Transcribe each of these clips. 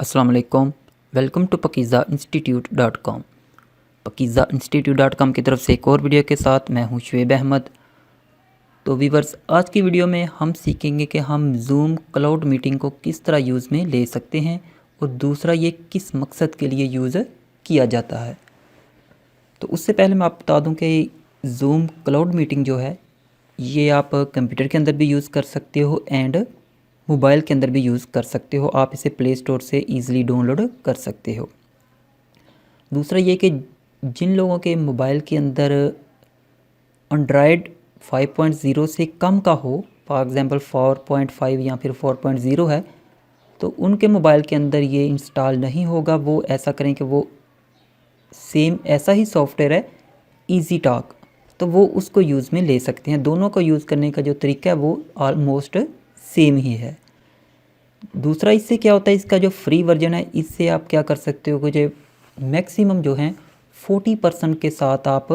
अस्सलाम वालेकुम। Welcome to pakizainstitute.com। pakizainstitute.com की तरफ से एक और वीडियो के साथ मैं हूं शुएब अहमद। तो वीवर्स, आज की वीडियो में हम सीखेंगे कि हम जूम क्लाउड मीटिंग को किस तरह यूज़ में ले सकते हैं और दूसरा ये किस मकसद के लिए यूज़ किया जाता है। तो उससे पहले मैं आपको बता दूं कि जूम क्लाउड मीटिंग जो है ये आप कंप्यूटर के अंदर भी यूज़ कर सकते हो एंड मोबाइल के अंदर भी यूज़ कर सकते हो। आप इसे प्ले स्टोर से ईज़िली डाउनलोड कर सकते हो। दूसरा ये कि जिन लोगों के मोबाइल के अंदर एंड्रॉयड 5.0 से कम का हो, फॉर एग्ज़ाम्पल 4.5 या फिर 4.0 है, तो उनके मोबाइल के अंदर ये इंस्टॉल नहीं होगा। वो ऐसा करें कि वो सेम ऐसा ही सॉफ्टवेयर है ईजी टॉक, तो वो उसको यूज़ में ले सकते हैं। दोनों को यूज़ करने का जो तरीका है वो ऑलमोस्ट सेम ही है। दूसरा इससे क्या होता है, इसका जो फ्री वर्जन है इससे आप क्या कर सकते हो कि मैक्सिमम जो है 40% के साथ आप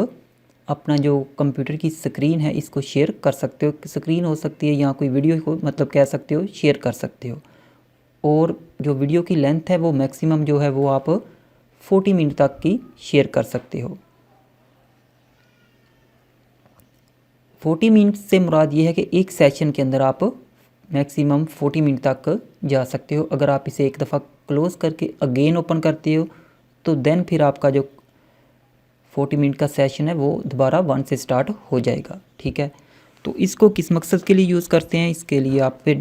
अपना जो कंप्यूटर की स्क्रीन है इसको शेयर कर सकते हो। स्क्रीन हो सकती है या कोई वीडियो को मतलब कह सकते हो शेयर कर सकते हो। और जो वीडियो की लेंथ है वो मैक्सिमम जो है वो आप 40 मिनट तक की शेयर कर सकते हो। 40 मिनट से मुराद ये है कि एक सेशन के अंदर आप मैक्सिमम 40 मिनट तक जा सकते हो। अगर आप इसे एक दफ़ा क्लोज़ करके अगेन ओपन करते हो तो देन फिर आपका जो 40 मिनट का सेशन है वो दोबारा 1 से स्टार्ट हो जाएगा। ठीक है, तो इसको किस मकसद के लिए यूज़ करते हैं, इसके लिए आप पे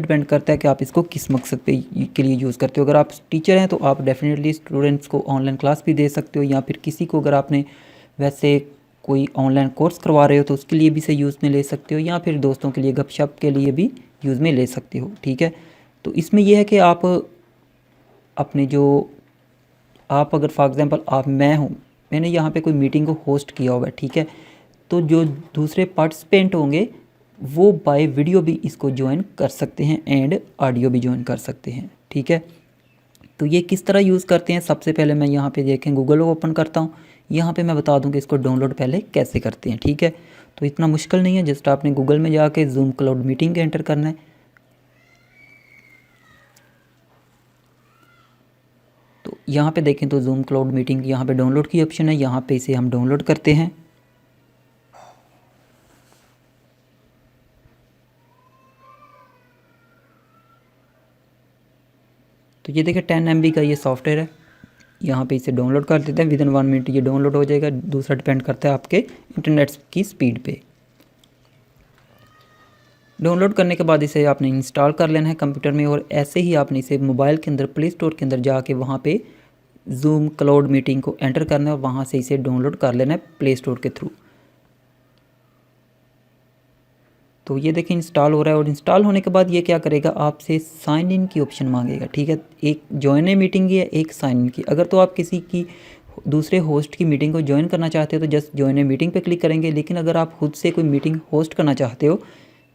डिपेंड करता है कि आप इसको किस मकसद के लिए यूज़ करते हो। अगर आप टीचर हैं तो आप डेफिनेटली स्टूडेंट्स को ऑनलाइन क्लास भी दे सकते हो, या फिर किसी को अगर आपने वैसे कोई ऑनलाइन कोर्स करवा रहे हो तो उसके लिए भी इसे यूज़ में ले सकते हो, या फिर दोस्तों के लिए गपशप के लिए भी यूज़ में ले सकते हो। ठीक है, तो इसमें यह है कि आप अपने जो आप अगर फॉर एग्ज़ाम्पल मैंने यहाँ पे कोई मीटिंग को होस्ट किया होगा, ठीक है, तो जो दूसरे पार्टिसिपेंट होंगे वो बाय वीडियो भी इसको ज्वाइन कर सकते हैं एंड ऑडियो भी ज्वाइन कर सकते हैं। ठीक है, तो ये किस तरह यूज़ करते हैं, सबसे पहले मैं यहाँ पे देखें गूगल को ओपन करता हूँ। यहाँ पे मैं बता दूँ कि इसको डाउनलोड पहले कैसे करते हैं। ठीक है, तो इतना मुश्किल नहीं है, जस्ट आपने गूगल में जाके जूम क्लाउड मीटिंग एंटर करना है। तो यहाँ पे देखें तो जूम क्लाउड मीटिंग यहाँ पे डाउनलोड की ऑप्शन है, यहाँ पे इसे हम डाउनलोड करते हैं। तो ये देखिए 10 MB का ये सॉफ्टवेयर है, यहाँ पे इसे डाउनलोड कर देते हैं। विद इन 1 मिनट ये डाउनलोड हो जाएगा। दूसरा डिपेंड करता है आपके इंटरनेट की स्पीड पे। डाउनलोड करने के बाद इसे आपने इंस्टॉल कर लेना है कंप्यूटर में, और ऐसे ही आपने इसे मोबाइल के अंदर प्ले स्टोर के अंदर जाके वहाँ पे जूम क्लाउड मीटिंग को एंटर करना है और वहाँ से इसे डाउनलोड कर लेना है प्ले स्टोर के थ्रू। तो ये देखिए इंस्टॉल हो रहा है, और इंस्टॉल होने के बाद ये क्या करेगा, आपसे साइन इन की ऑप्शन मांगेगा। ठीक है, एक ज्वाइन ए मीटिंग की है, एक साइन इन की। अगर तो आप किसी की दूसरे होस्ट की मीटिंग को ज्वाइन करना चाहते हो तो जस्ट ज्वाइन ए मीटिंग पे क्लिक करेंगे। लेकिन अगर आप खुद से कोई मीटिंग होस्ट करना चाहते हो,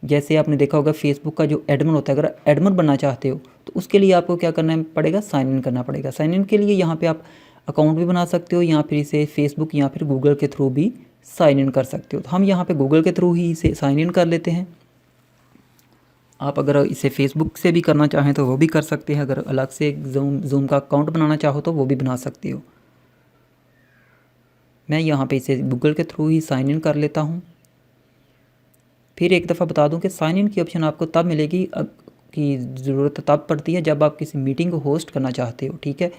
जैसे आपने देखा होगा फेसबुक का जो एडमिन होता है, अगर एडमिन बनना चाहते हो तो उसके लिए आपको क्या करना पड़ेगा, साइन इन करना पड़ेगा। साइन इन के लिए यहाँ पे आप अकाउंट भी बना सकते हो, या फिर इसे फेसबुक या फिर गूगल के थ्रू भी साइन इन कर सकते हो। तो हम यहाँ पे गूगल के थ्रू ही इसे साइन इन कर लेते हैं। आप अगर इसे फेसबुक से भी करना चाहें तो वो भी कर सकते हैं। अगर अलग से जूम का अकाउंट बनाना चाहो तो वो भी बना सकते हो। मैं यहाँ पे इसे गूगल के थ्रू ही साइन इन कर लेता हूँ। फिर एक दफ़ा बता दूं कि साइन इन की ऑप्शन आपको तब मिलेगी कि ज़रूरत तब पड़ती है जब आप किसी मीटिंग को होस्ट करना चाहते हो। ठीक है,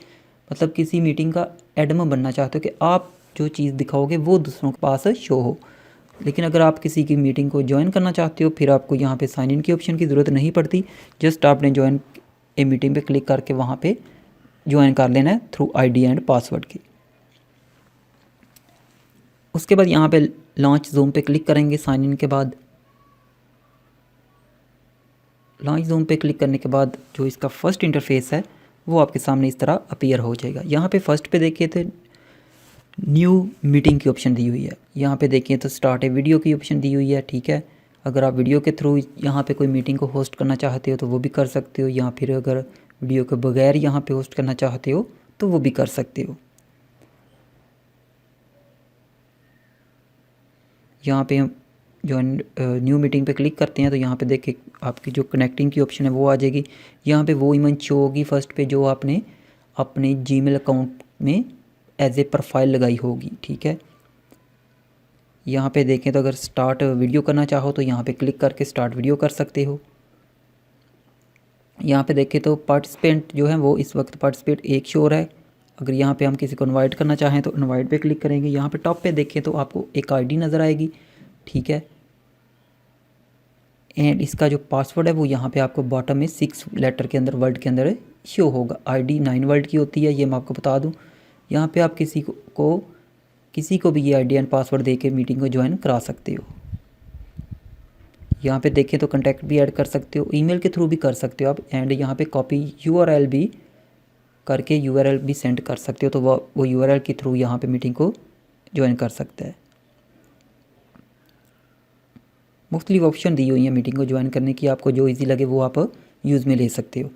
मतलब किसी मीटिंग का एडमिन बनना चाहते हो कि आप जो चीज़ दिखाओगे वो दूसरों के पास शो हो। लेकिन अगर आप किसी की मीटिंग को ज्वाइन करना चाहते हो फिर आपको यहाँ पे साइन इन की ऑप्शन की ज़रूरत नहीं पड़ती। जस्ट आपने ज्वाइन ए मीटिंग पे क्लिक करके वहाँ पे ज्वाइन कर लेना है थ्रू आईडी एंड पासवर्ड की। उसके बाद यहाँ पे लॉन्च जूम पे क्लिक करेंगे। साइन इन के बाद लॉन्च जूम पे क्लिक करने के बाद जो इसका फर्स्ट इंटरफेस है वो आपके सामने इस तरह अपीयर हो जाएगा। यहाँ पे फर्स्ट पे देखिए तो न्यू मीटिंग की ऑप्शन दी हुई है। यहाँ पे देखिए तो स्टार्ट ए वीडियो की ऑप्शन दी हुई है। ठीक है, अगर आप वीडियो के थ्रू यहाँ पे कोई मीटिंग को होस्ट करना चाहते हो तो वो भी कर सकते हो, या फिर अगर वीडियो के बगैर यहाँ पे होस्ट करना चाहते हो तो वो भी कर सकते हो। यहाँ पे ज्वाइन न्यू मीटिंग पे क्लिक करते हैं तो यहाँ पे देखिए आपकी जो कनेक्टिंग की ऑप्शन है वो आ जाएगी। यहाँ पे वो इमेज शो होगी फर्स्ट पे जो आपने अपने जीमेल अकाउंट में एज ए प्रोफाइल लगाई होगी, ठीक है। यहाँ पे देखें तो अगर स्टार्ट वीडियो करना चाहो तो यहाँ पे क्लिक करके स्टार्ट वीडियो कर सकते हो। यहाँ पे देखें तो पार्टिसिपेंट जो है वो इस वक्त पार्टिसिपेंट एक शो हो रहा है। अगर यहाँ पे हम किसी को इनवाइट करना चाहें तो इनवाइट पे क्लिक करेंगे। यहाँ पे टॉप पे देखें तो आपको एक आईडी नज़र आएगी, ठीक है। एंड इसका जो पासवर्ड है वो यहाँ पे आपको बॉटम में 6 लेटर के अंदर वर्ड के अंदर शो होगा। आईडी 9 वर्ड की होती है, ये मैं आपको बता दूँ। यहाँ पे आप किसी को भी ये आईडी एंड पासवर्ड दे के मीटिंग को ज्वाइन करा सकते हो। यहाँ पे देखें तो कॉन्टैक्ट भी ऐड कर सकते हो, ईमेल के थ्रू भी कर सकते हो आप। एंड यहाँ पे कॉपी यूआरएल भी करके यूआरएल भी सेंड कर सकते हो, तो वो यूआरएल के थ्रू यहाँ पे मीटिंग को ज्वाइन कर सकता है। मुख्तलिफ ऑप्शन दी हुई है मीटिंग को ज्वाइन करने की, आपको जो इजी लगे वो आप यूज़ में ले सकते हो।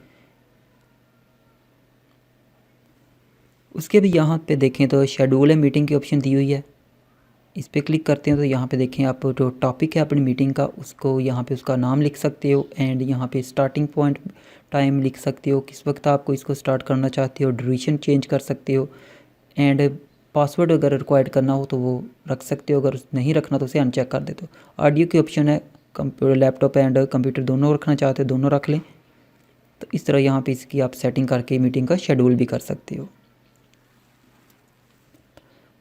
उसके भी यहाँ पे देखें तो शेड्यूल है मीटिंग की ऑप्शन दी हुई है, इस पर क्लिक करते हैं तो यहाँ पे देखें आप जो टॉपिक है अपनी मीटिंग का उसको यहाँ पे उसका नाम लिख सकते हो। एंड यहाँ पे स्टार्टिंग पॉइंट टाइम लिख सकते हो, किस वक्त आपको इसको स्टार्ट करना चाहते हो, ड्यूरेशन चेंज कर सकते हो। एंड पासवर्ड अगर रिक्वायर्ड करना हो तो वो रख सकते हो, अगर नहीं रखना तो उसे अनचेक कर देते हो। ऑडियो की ऑप्शन है, कंप्यूटर लैपटॉप एंड कंप्यूटर दोनों रखना चाहते हो दोनों रख लें। तो इस तरह यहाँ पे इसकी आप सेटिंग करके मीटिंग का शेड्यूल भी कर सकते हो।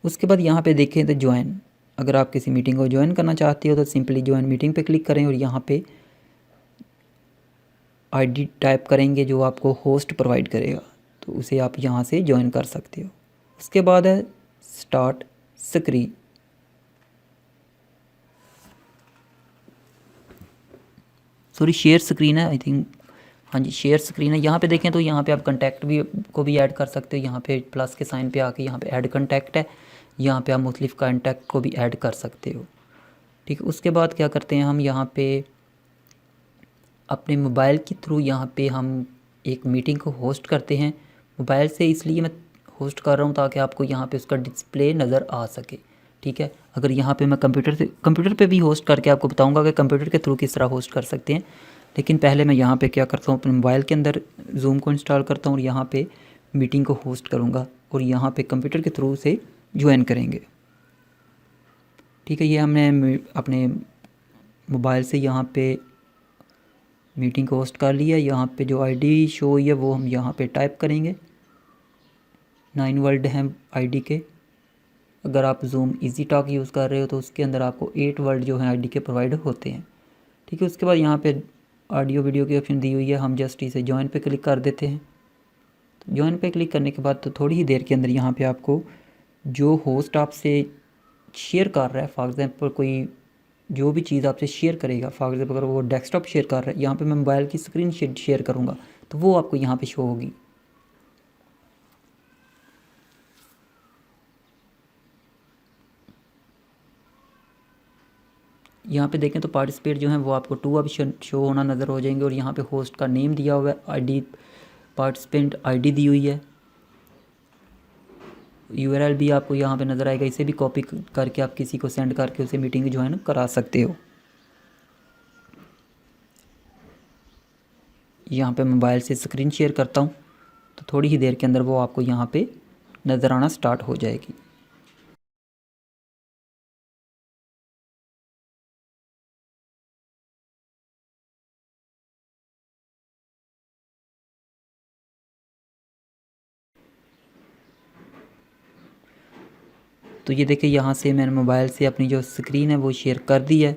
उसके बाद यहाँ पे देखें तो ज्वाइन, अगर आप किसी मीटिंग को ज्वाइन करना चाहते हो तो सिंपली ज्वाइन मीटिंग पे क्लिक करें और यहाँ पे आईडी टाइप करेंगे जो आपको होस्ट प्रोवाइड करेगा, तो उसे आप यहाँ से ज्वाइन कर सकते हो। उसके बाद है start screen. Sorry share screen है आई थिंक, हाँ जी शेयर स्क्रीन है। यहाँ पे देखें तो यहाँ पे आप कंटैक्ट को भी ऐड कर सकते हो। यहाँ पे प्लस के साइन पे आके यहाँ पे ऐड कंटैक्ट है, यहाँ पे आप मुख्तलिफ कंटैक्ट को भी ऐड कर सकते हो, ठीक है। उसके बाद क्या करते हैं हम यहाँ पे अपने मोबाइल के थ्रू यहाँ पे हम एक मीटिंग को होस्ट करते हैं मोबाइल से, इसलिए मैं होस्ट कर रहा हूँ ताकि आपको यहाँ पे उसका डिस्प्ले नज़र आ सके, ठीक है। अगर यहाँ पे मैं कंप्यूटर पे भी होस्ट करके आपको बताऊँगा कि कंप्यूटर के थ्रू किस तरह होस्ट कर सकते हैं, लेकिन पहले मैं यहाँ पे क्या करता हूँ अपने मोबाइल के अंदर जूम को इंस्टॉल करता हूँ और यहाँ पे मीटिंग को होस्ट करूँगा और यहाँ पे कंप्यूटर के थ्रू से ज्वाइन करेंगे, ठीक है। ये हमने अपने मोबाइल से यहाँ पे मीटिंग को होस्ट कर लिया। यहाँ पे जो आईडी शो हुई है वो हम यहाँ पे टाइप करेंगे, 9 वर्ड हैं आईडी के। अगर आप जूम इजी टॉक यूज़ कर रहे हो तो उसके अंदर आपको 8 वर्ड जो हैं आईडी के प्रोवाइड होते हैं, ठीक है। उसके बाद यहाँ पे ऑडियो वीडियो की ऑप्शन दी हुई है, हम जस्ट इसे ज्वाइन पे क्लिक कर देते हैं। तो ज्वाइन पे क्लिक करने के बाद तो थोड़ी ही देर के अंदर यहाँ पे आपको जो होस्ट आपसे शेयर कर रहा है, फॉर एग्ज़ाम्पल कोई जो भी चीज़ आपसे शेयर करेगा, फॉर एग्ज़ाम्पल अगर वो डेस्कटॉप शेयर कर रहा है, यहाँ पे मैं मोबाइल की स्क्रीन शेयर करूँगा तो वो आपको यहाँ पे शो होगी। यहाँ पे देखें तो पार्टिसिपेट जो है वो आपको 2 ऑप्शन शो होना नज़र हो जाएंगे और यहाँ पे होस्ट का नेम दिया हुआ है, आईडी पार्टिसिपेंट आईडी दी हुई है, यूआरएल भी आपको यहाँ पे नज़र आएगा। इसे भी कॉपी करके आप किसी को सेंड करके उसे मीटिंग ज्वाइन करा सकते हो। यहाँ पे मोबाइल से स्क्रीन शेयर करता हूँ तो थोड़ी ही देर के अंदर वो आपको यहाँ पे नज़र आना स्टार्ट हो जाएगी। तो ये देखिए यहाँ से मैंने मोबाइल से अपनी जो स्क्रीन है वो शेयर कर दी है।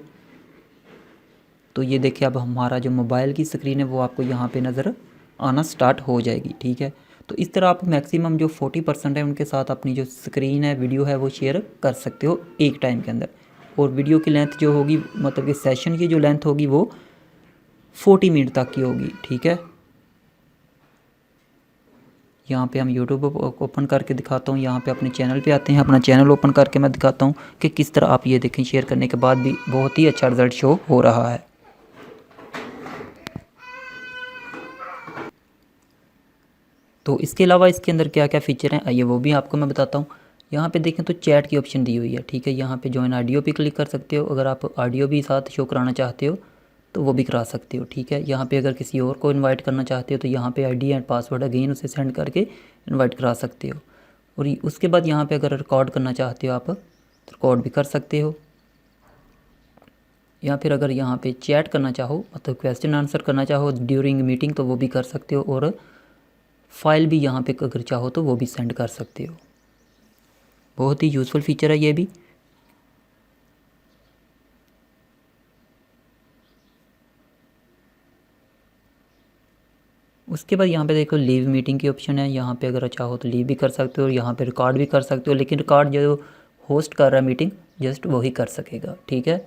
तो ये देखिए अब हमारा जो मोबाइल की स्क्रीन है वो आपको यहाँ पे नज़र आना स्टार्ट हो जाएगी, ठीक है। तो इस तरह आप मैक्सिमम जो 40% है उनके साथ अपनी जो स्क्रीन है वीडियो है वो शेयर कर सकते हो एक टाइम के अंदर। और वीडियो की लेंथ जो होगी, मतलब कि सेशन की जो लेंथ होगी वो 40 मिनट तक की होगी, ठीक है। यहाँ पे हम यूट्यूब ओपन करके दिखाता हूँ, यहाँ पे अपने चैनल पे आते हैं, अपना चैनल ओपन करके मैं दिखाता हूँ कि किस तरह आप ये देखें शेयर करने के बाद भी बहुत ही अच्छा रिज़ल्ट शो हो रहा है। तो इसके अलावा इसके अंदर क्या क्या फ़ीचर हैं आइए वो भी आपको मैं बताता हूँ। यहाँ पे देखें तो चैट की ऑप्शन दी हुई है, ठीक है। यहाँ पे ज्वाइन ऑडियो पे क्लिक कर सकते हो, अगर आप ऑडियो भी साथ शो कराना चाहते हो तो वो भी करा सकते हो, ठीक है। यहाँ पे अगर किसी और को इनवाइट करना चाहते हो तो यहाँ पे आईडी एंड पासवर्ड अगेन उसे सेंड करके इनवाइट करा सकते हो। और उसके बाद यहाँ पे अगर रिकॉर्ड करना चाहते हो आप तो रिकॉर्ड भी कर सकते हो, या फिर अगर यहाँ पे चैट करना चाहो मतलब क्वेश्चन आंसर करना चाहो ड्यूरिंग मीटिंग तो वो भी कर सकते हो, और फाइल भी यहाँ पे अगर चाहो तो वो भी सेंड कर सकते हो। बहुत ही यूज़फुल फीचर है ये भी। उसके बाद यहाँ पे देखो लीव मीटिंग की ऑप्शन है, यहाँ पे अगर चाहो तो लीव भी कर सकते हो, यहाँ पे रिकॉर्ड भी कर सकते हो, लेकिन रिकॉर्ड जो होस्ट कर रहा है मीटिंग जस्ट वही कर सकेगा, ठीक है।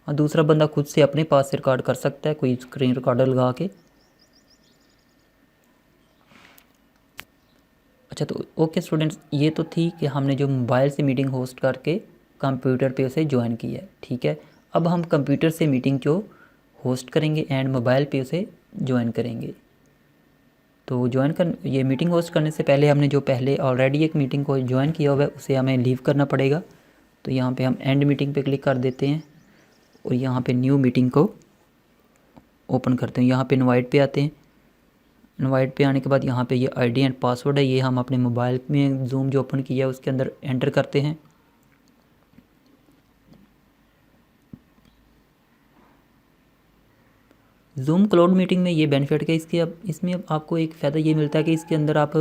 और दूसरा बंदा खुद से अपने पास से रिकॉर्ड कर सकता है, कोई स्क्रीन रिकॉर्डर लगा के। अच्छा तो ओके स्टूडेंट्स, ये तो थी कि हमने जो मोबाइल से मीटिंग होस्ट करके कंप्यूटर पे उसे ज्वाइन किया है, ठीक है। अब हम कंप्यूटर से मीटिंग जो होस्ट करेंगे एंड मोबाइल पे उसे ज्वाइन करेंगे। तो ये मीटिंग होस्ट करने से पहले हमने जो पहले ऑलरेडी एक मीटिंग को ज्वाइन किया हुआ है उसे हमें लीव करना पड़ेगा। तो यहाँ पे हम एंड मीटिंग पे क्लिक कर देते हैं और यहाँ पे न्यू मीटिंग को ओपन करते हैं। यहाँ पे इनवाइट पे आते हैं। इनवाइट पे आने के बाद यहाँ पे ये आईडी एंड पासवर्ड है, ये हम अपने मोबाइल में जूम जो ओपन किया है उसके अंदर एंटर करते हैं। जूम क्लाउड मीटिंग में ये बेनिफिट है इसमें अब आपको एक फ़ायदा ये मिलता है कि इसके अंदर आप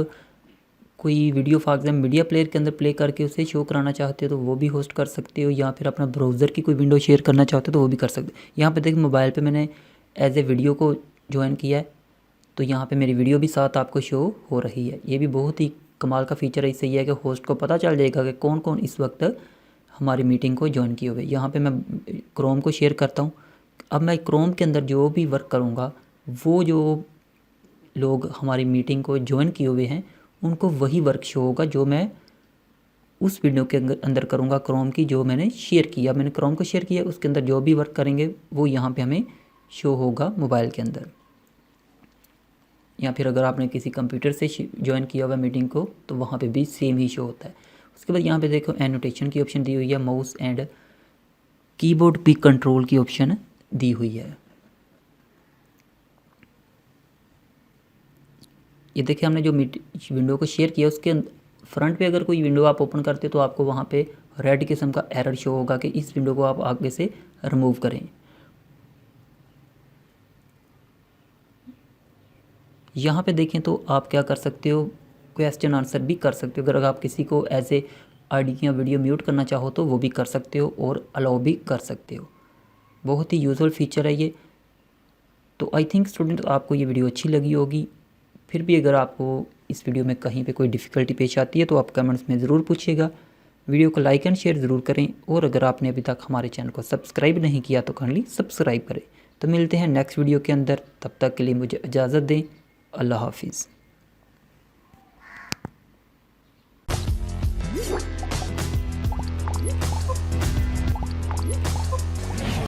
कोई video for example media player के अंदर प्ले करके उसे शो कराना चाहते हो तो वो भी होस्ट कर सकते हो, या फिर अपना ब्राउज़र की कोई विंडो शेयर करना चाहते हो तो वो भी कर सकते हो। यहाँ पे देखिए मोबाइल पे मैंने एज ए वीडियो को ज्वाइन किया है, तो यहाँ पे मेरी वीडियो भी साथ आपको शो हो रही है। ये भी बहुत ही कमाल का फीचर है। इससे ये है कि होस्ट को पता चल जाएगा कि कौन कौन इस वक्त हमारी मीटिंग को ज्वाइन किए हुए। यहाँ पे मैं क्रोम को शेयर करता हूँ। अब मैं क्रोम के अंदर जो भी वर्क करूँगा वो जो लोग हमारी मीटिंग को ज्वाइन किए हुए हैं उनको वही वर्क शो होगा जो मैं उस वीडियो के अंदर करूँगा क्रोम की, जो मैंने शेयर किया। मैंने क्रोम को शेयर किया, उसके अंदर जो भी वर्क करेंगे वो यहाँ पे हमें शो होगा मोबाइल के अंदर। या फिर अगर आपने किसी कंप्यूटर से ज्वाइन किया हुआ मीटिंग को तो वहाँ पे भी सेम ही शो होता है। उसके बाद यहाँ पे देखो एनोटेशन की ऑप्शन दी हुई है, माउस एंड कीबोर्ड भी कंट्रोल की ऑप्शन दी हुई है। ये देखिए हमने जो विंडो को शेयर किया उसके फ्रंट पे अगर कोई विंडो आप ओपन करते हो तो आपको वहाँ पे रेड किस्म का एरर शो होगा कि इस विंडो को आप आगे से रिमूव करें। यहाँ पे देखें तो आप क्या कर सकते हो, क्वेश्चन आंसर भी कर सकते हो। अगर आप किसी को एज ए ऑडियो या वीडियो म्यूट करना चाहो तो वो भी कर सकते हो और अलाउ भी कर सकते हो। बहुत ही यूजफुल फीचर है ये। तो आई थिंक स्टूडेंट आपको ये वीडियो अच्छी लगी होगी। फिर भी अगर आपको इस वीडियो में कहीं पे कोई डिफ़िकल्टी पेश आती है तो आप कमेंट्स में ज़रूर पूछिएगा। वीडियो को लाइक एंड शेयर ज़रूर करें, और अगर आपने अभी तक हमारे चैनल को सब्सक्राइब नहीं किया तो काइंडली सब्सक्राइब करें। तो मिलते हैं नेक्स्ट वीडियो के अंदर, तब तक के लिए मुझे इजाज़त दें। अल्लाह हाफिज़।